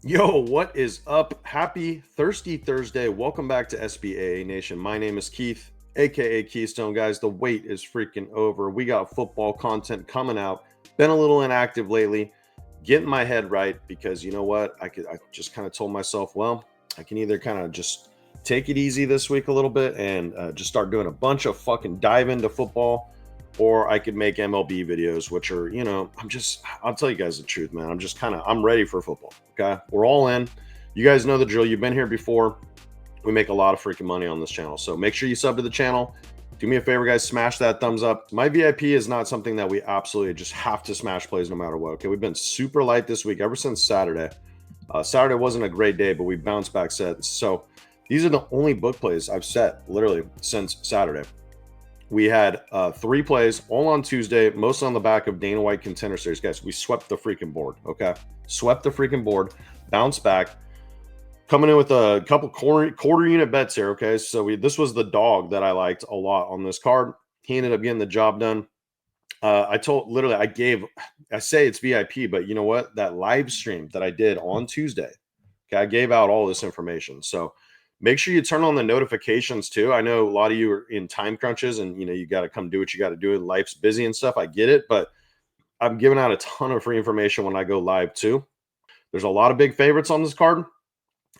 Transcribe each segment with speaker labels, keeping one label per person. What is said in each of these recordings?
Speaker 1: Yo, what is up? Happy Thirsty Thursday. Welcome back to SBAA Nation. My name is Keith, aka Keystone. Guys, the wait is freaking over. We got football content coming out. Been a little inactive lately. Getting my head right because you know what? I just kind of told myself, well, I can either kind of just take it easy this week a little bit and just start doing a bunch of fucking dive into football, or I could make MLB videos, which are, I'll tell you guys the truth, man. I'm ready for football. Okay. We're all in. You guys know the drill. You've been here before. We make a lot of freaking money on this channel. So make sure you sub to the channel. Do me a favor, guys, smash that thumbs up. My VIP is not something that we absolutely just have to smash plays no matter what. Okay. We've been super light this week ever since Saturday. Saturday wasn't a great day, but we bounced back sets. So these are the only book plays I've set literally since Saturday. We had 3 plays all on Tuesday, mostly on the back of Dana White Contender Series. Guys, we swept the freaking board, okay? Swept the freaking board, bounced back, coming in with a couple quarter unit bets here, okay? So this was the dog that I liked a lot on this card. He ended up getting the job done. I say it's VIP, but you know what? That live stream that I did on Tuesday, okay, I gave out all this information. So make sure you turn on the notifications too. I know a lot of you are in time crunches and you got to come do what you got to do. Life's busy and stuff. I get it, but I'm giving out a ton of free information when I go live too. There's a lot of big favorites on this card.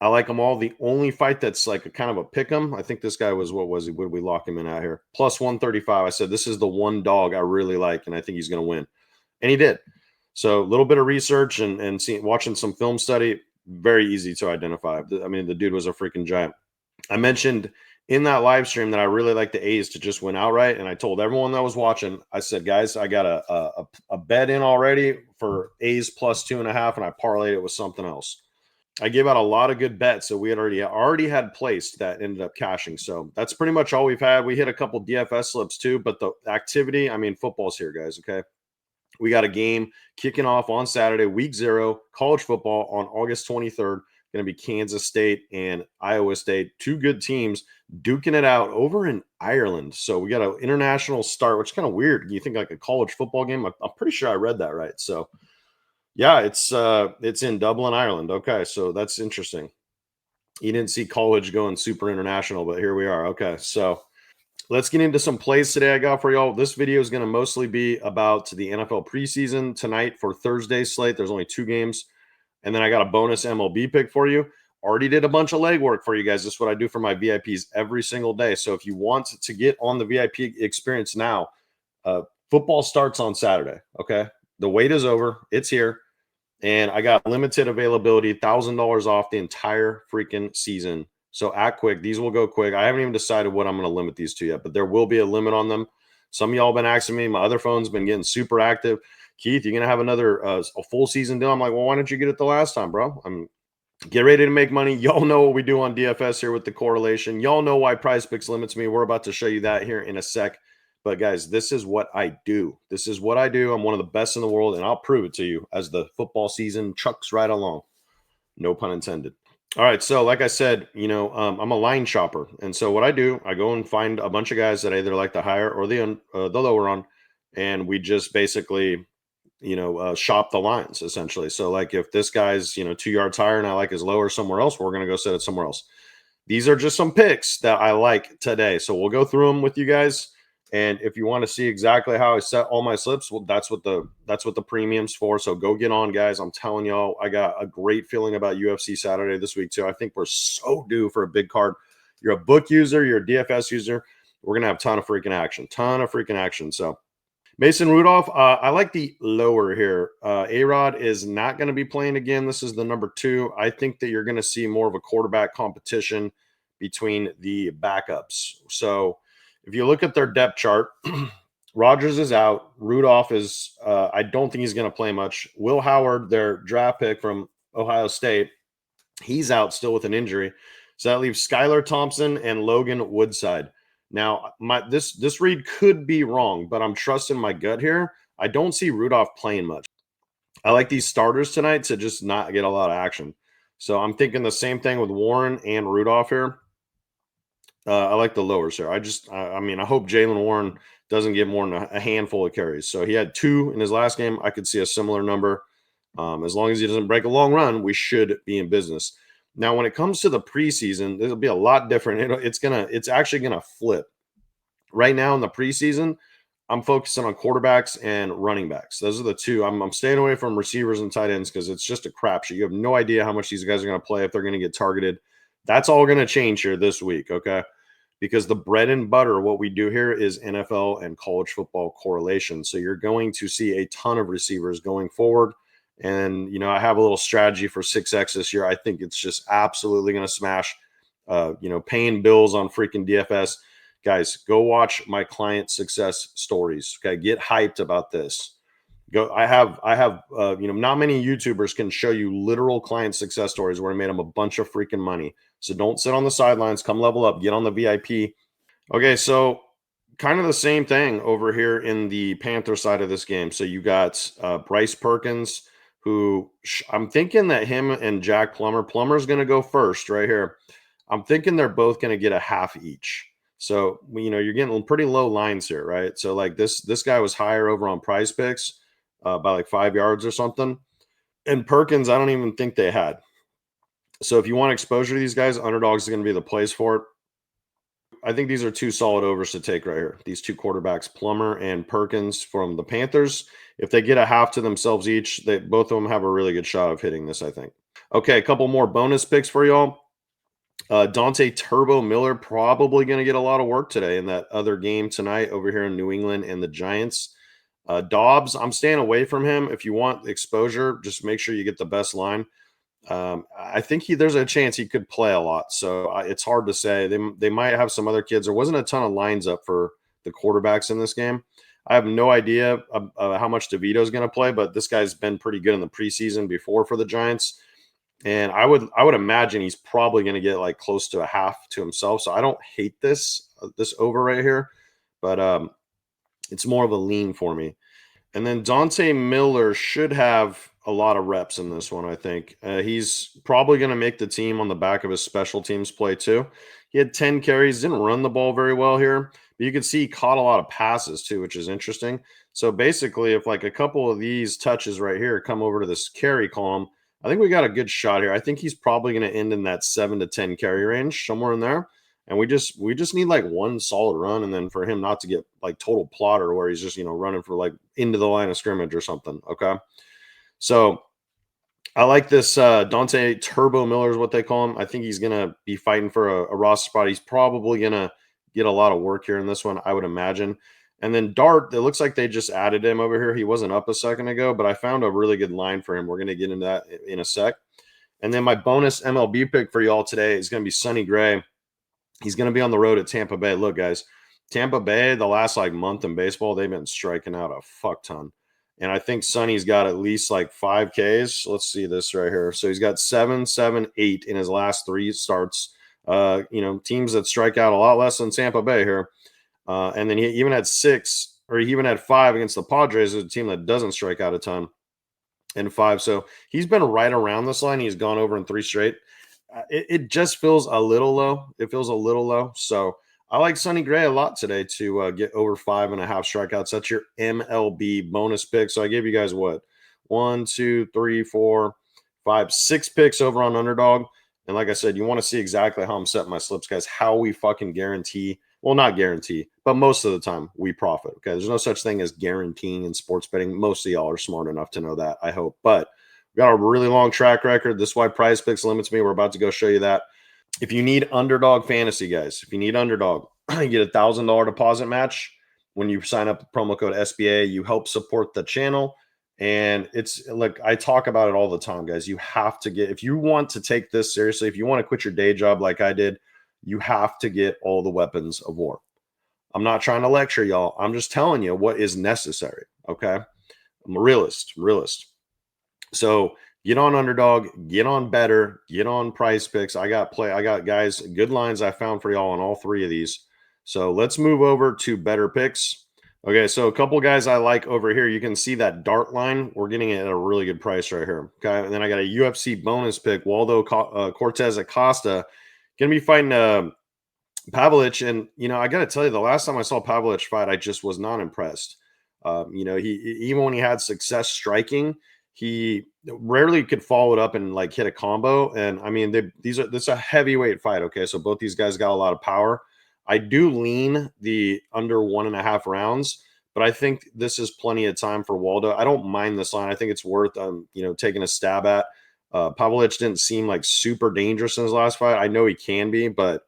Speaker 1: I like them all. The only fight that's like a kind of a pick 'em, I think this guy was, what was he? What did we lock him in out here? Plus 135. I said, this is the one dog I really like, and I think he's going to win. And he did. So a little bit of research and watching some film study, very easy to identify. I mean, the dude was a freaking giant. I mentioned in that live stream that I really like the A's to just win outright. And I told everyone that was watching, I said, guys, I got a bet in already for A's plus 2.5, and I parlayed it with something else. I gave out a lot of good bets, so we had already had placed that ended up cashing. So that's pretty much all we've had. We hit a couple DFS slips too, but the activity, I mean, football's here, guys. Okay. We got a game kicking off on Saturday, week 0, college football on August 23rd. Going to be Kansas State and Iowa State, 2 good teams duking it out over in Ireland. So we got an international start, which is kind of weird. You think like a college football game? I'm pretty sure I read that right. So yeah, it's in Dublin, Ireland. Okay, so that's interesting. You didn't see college going super international, but here we are. Okay, so let's get into some plays today I got for y'all. This video is going to mostly be about the NFL preseason tonight for Thursday's slate. There's only 2 games. And then I got a bonus MLB pick for you. Already did a bunch of legwork for you guys. This is what I do for my VIPs every single day. So if you want to get on the VIP experience now, football starts on Saturday. Okay. The wait is over. It's here. And I got limited availability, $1,000 off the entire freaking season. So act quick. These will go quick. I haven't even decided what I'm going to limit these to yet, but there will be a limit on them. Some of y'all been asking me. My other phone's been getting super active. Keith, you're going to have another a full season deal. I'm like, well, why didn't you get it the last time, bro? I'm get ready to make money. Y'all know what we do on DFS here with the correlation. Y'all know why Prizepicks limits me. We're about to show you that here in a sec. But guys, this is what I do. This is what I do. I'm one of the best in the world, and I'll prove it to you as the football season chucks right along. No pun intended. All right, so like I said, I'm a line shopper, and so what I do, I go and find a bunch of guys that I either like the higher or the lower on, and we just basically, shop the lines essentially. So like if this guy's 2 yards higher and I like his lower somewhere else, we're gonna go set it somewhere else. These are just some picks that I like today, so we'll go through them with you guys. And if you want to see exactly how I set all my slips, well, that's what the premium's for. So go get on, guys. I'm telling y'all, I got a great feeling about UFC Saturday this week too. I think we're so due for a big card. You're a book user, you're a DFS user. We're gonna have a ton of freaking action. So Mason Rudolph, I like the lower here. A-Rod is not going to be playing again. This is the number 2. I think that you're going to see more of a quarterback competition between the backups. So if you look at their depth chart, Rodgers is out. Rudolph is, I don't think he's going to play much. Will Howard, their draft pick from Ohio State, he's out still with an injury. So that leaves Skylar Thompson and Logan Woodside. Now, this read could be wrong, but I'm trusting my gut here. I don't see Rudolph playing much. I like these starters tonight to just not get a lot of action. So I'm thinking the same thing with Warren and Rudolph here. I like the lowers here. I hope Jalen Warren doesn't get more than a handful of carries. So he had 2 in his last game. I could see a similar number. As long as he doesn't break a long run, we should be in business. Now, when it comes to the preseason, it'll be a lot different. It's actually gonna flip. Right now in the preseason, I'm focusing on quarterbacks and running backs. Those are the two. I'm staying away from receivers and tight ends because it's just a crapshoot. You have no idea how much these guys are going to play, if they're going to get targeted. That's all going to change here this week, okay? Because the bread and butter, what we do here is NFL and college football correlation. So you're going to see a ton of receivers going forward. And, I have a little strategy for 6X this year. I think it's just absolutely going to smash, paying bills on freaking DFS. Guys, go watch my client success stories. Okay, get hyped about this. Not many YouTubers can show you literal client success stories where I made them a bunch of freaking money. So don't sit on the sidelines. Come level up. Get on the VIP. Okay, so kind of the same thing over here in the Panther side of this game. So you got Bryce Perkins, who I'm thinking that him and Jack Plummer's going to go first right here. I'm thinking they're both going to get a half each. So, you're getting pretty low lines here, right? So like this guy was higher over on Prizepicks by like 5 yards or something. And Perkins, I don't even think they had. So if you want exposure to these guys, underdogs is going to be the place for it. I think these are two solid overs to take right here. These two quarterbacks, Plummer and Perkins from the Panthers. If they get a half to themselves each, both of them have a really good shot of hitting this, I think. Okay, a couple more bonus picks for y'all. Dante Turbo Miller probably going to get a lot of work today in that other game tonight over here in New England and the Giants. Dobbs, I'm staying away from him. If you want exposure, just make sure you get the best line. I think there's a chance he could play a lot, so it's hard to say. They might have some other kids. There wasn't a ton of lines up for the quarterbacks in this game. I have no idea how much DeVito's going to play, but this guy's been pretty good in the preseason before for the Giants. And I would imagine he's probably going to get like close to a half to himself. So I don't hate this over right here, but it's more of a lean for me. And then Dante Miller should have a lot of reps in this one, I think. He's probably going to make the team on the back of his special teams play too. He had 10 carries, didn't run the ball very well here, but you can see he caught a lot of passes too, which is interesting. So basically, if like a couple of these touches right here come over to this carry column, I think we got a good shot here. I think he's probably going to end in that 7 to 10 carry range, somewhere in there. And we just need like one solid run, and then for him not to get like total plotter where he's just running for like into the line of scrimmage or something. Okay, so I like this Dante Turbo Miller is what they call him. I think he's gonna be fighting for a roster spot. He's probably gonna get a lot of work here in this one, I would imagine. And then Dart, it looks like they just added him over here. He wasn't up a second ago, but I found a really good line for him. We're gonna get into that in a sec. And then my bonus MLB pick for y'all today is gonna be Sonny Gray. He's going to be on the road at Tampa Bay. Look, guys, Tampa Bay, the last like month in baseball, they've been striking out a fuck ton. And I think Sonny's got at least like 5 Ks. Let's see this right here. So he's got 7, 7, 8 in his last 3 starts. Teams that strike out a lot less than Tampa Bay here. And then he even had 6, or he even had 5 against the Padres, a team that doesn't strike out a ton, and 5. So he's been right around this line. He's gone over in 3 straight. It just feels a little low. It feels a little low. So I like Sonny Gray a lot today to get over 5.5 strikeouts. That's your MLB bonus pick. So I gave you guys what? 1, 2, 3, 4, 5, 6 picks over on Underdog. And like I said, you want to see exactly how I'm setting my slips, guys. How we fucking guarantee. Well, not guarantee, but most of the time we profit. Okay. There's no such thing as guaranteeing in sports betting. Most of y'all are smart enough to know that, I hope. But we got a really long track record. This is why Prizepicks limits me. We're about to go show you that. If you need underdog fantasy, guys, if you need underdog, you get $1,000 deposit match when you sign up with promo code SBA. You help support the channel. And it's like I talk about it all the time, guys. You have to get, if you want to take this seriously, if you want to quit your day job like I did, you have to get all the weapons of war. I'm not trying to lecture y'all. I'm just telling you what is necessary. Okay. I'm a realist. So get on Underdog, get on Better, get on Prizepicks. I got guys, good lines I found for y'all on all 3 of these. So let's move over to Better Picks. Okay, so a couple guys I like over here. You can see that Dart line. We're getting it at a really good price right here. Okay, and then I got a UFC bonus pick. Waldo Cortez Acosta going to be fighting Pavlich. And, I got to tell you, the last time I saw Pavlich fight, I just was not impressed. He even when he had success striking, He rarely could follow it up and like hit a combo. And I mean, this is a heavyweight fight. Okay, so both these guys got a lot of power. I do lean the under 1.5 rounds, but I think this is plenty of time for Waldo. I don't mind this line. I think it's worth taking a stab at. Pavlich didn't seem like super dangerous in his last fight. I know he can be, but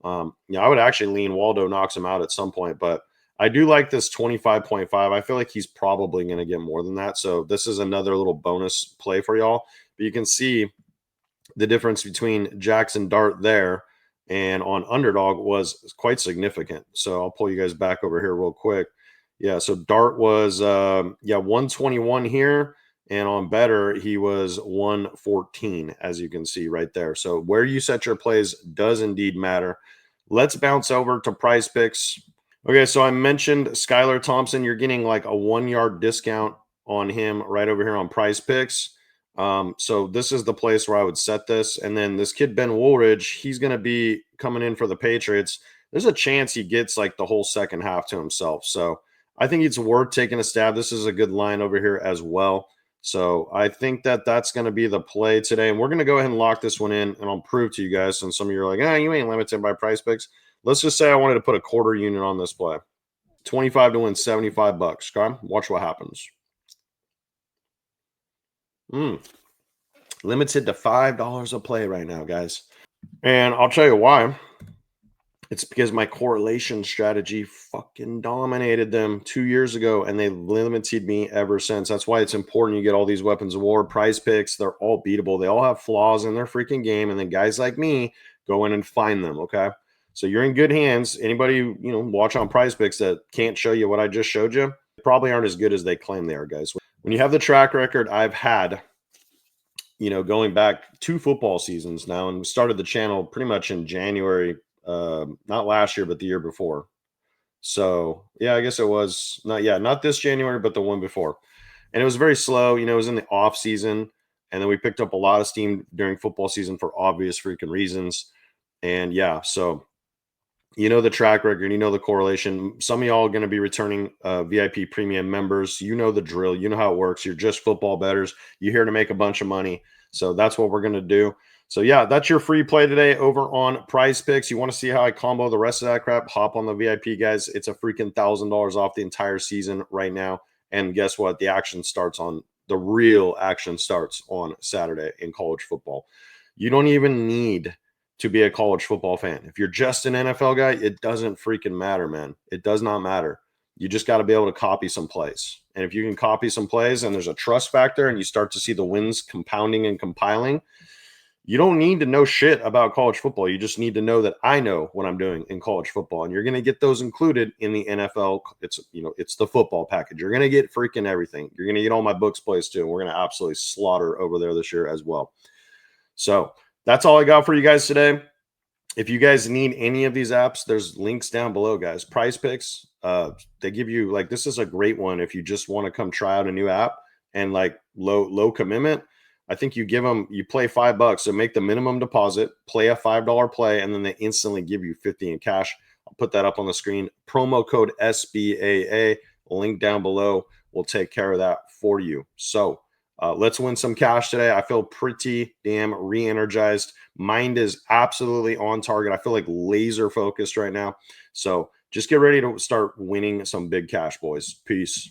Speaker 1: I would actually lean Waldo knocks him out at some point. But I do like this 25.5. I feel like he's probably going to get more than that. So this is another little bonus play for y'all. But you can see the difference between Jackson Dart there and on underdog was quite significant. So I'll pull you guys back over here real quick. Yeah, so Dart was 121 here, and on better he was 114, as you can see right there. So where you set your plays does indeed matter. Let's bounce over to Prize Picks. Okay, so I mentioned Skylar Thompson. You're getting like a 1 yard discount on him right over here on Prize Picks. So this is the place where I would set this. And then this kid, Ben Woolridge, he's going to be coming in for the Patriots. There's a chance he gets like the whole second half to himself. So I think it's worth taking a stab. This is a good line over here as well. So I think that that's going to be the play today. And we're going to go ahead and lock this one in, and I'll prove to you guys. And some of you are like, you ain't limited by Prize Picks. Let's just say I wanted to put a quarter unit on this play. 25 to win $75. Okay? Watch what happens. Limited to $5 a play right now, guys. And I'll tell you why. It's because my correlation strategy fucking dominated them 2 years ago, and they limited me ever since. That's why it's important you get all these weapons of war, Prize Picks. They're all beatable. They all have flaws in their freaking game, and then guys like me go in and find them, okay? So you're in good hands. Anybody, watch on Prize Picks that can't show you what I just showed you, probably aren't as good as they claim they are, guys. When you have the track record I've had, going back 2 football seasons now, and we started the channel pretty much in January, not last year, but the year before. So yeah, I guess it was not this January, but the one before. And it was very slow. It was in the off season, and then we picked up a lot of steam during football season for obvious freaking reasons. And yeah, so the track record, the correlation. Some of y'all are going to be returning VIP premium members. You know the drill. You know how it works. You're just football bettors. You're here to make a bunch of money. So that's what we're going to do. So yeah, that's your free play today over on Prize Picks. You want to see how I combo the rest of that crap? Hop on the VIP, guys. It's a freaking $1,000 off the entire season right now. And guess what? The real action starts on Saturday in college football. You don't even need to be a college football fan. If you're just an NFL guy, it doesn't freaking matter, man. It does not matter. You just got to be able to copy some plays. And if you can copy some plays and there's a trust factor and you start to see the wins compounding and compiling, you don't need to know shit about college football. You just need to know that I know what I'm doing in college football. And you're going to get those included in the NFL. It's the football package. You're going to get freaking everything. You're going to get all my books plays too. And we're going to absolutely slaughter over there this year as well. So that's all I got for you guys today. If you guys need any of these apps, there's links down below, guys. Prize Picks, they give you this is a great one if you just want to come try out a new app and low commitment. I think you play $5, so make the minimum deposit, play a $5 play, and then they instantly give you 50 in cash. I'll put that up on the screen. Promo code SBAA, link down below, will take care of that for you. So let's win some cash today. I feel pretty damn re-energized. Mind is absolutely on target. I feel like laser focused right now. So just get ready to start winning some big cash, boys. Peace.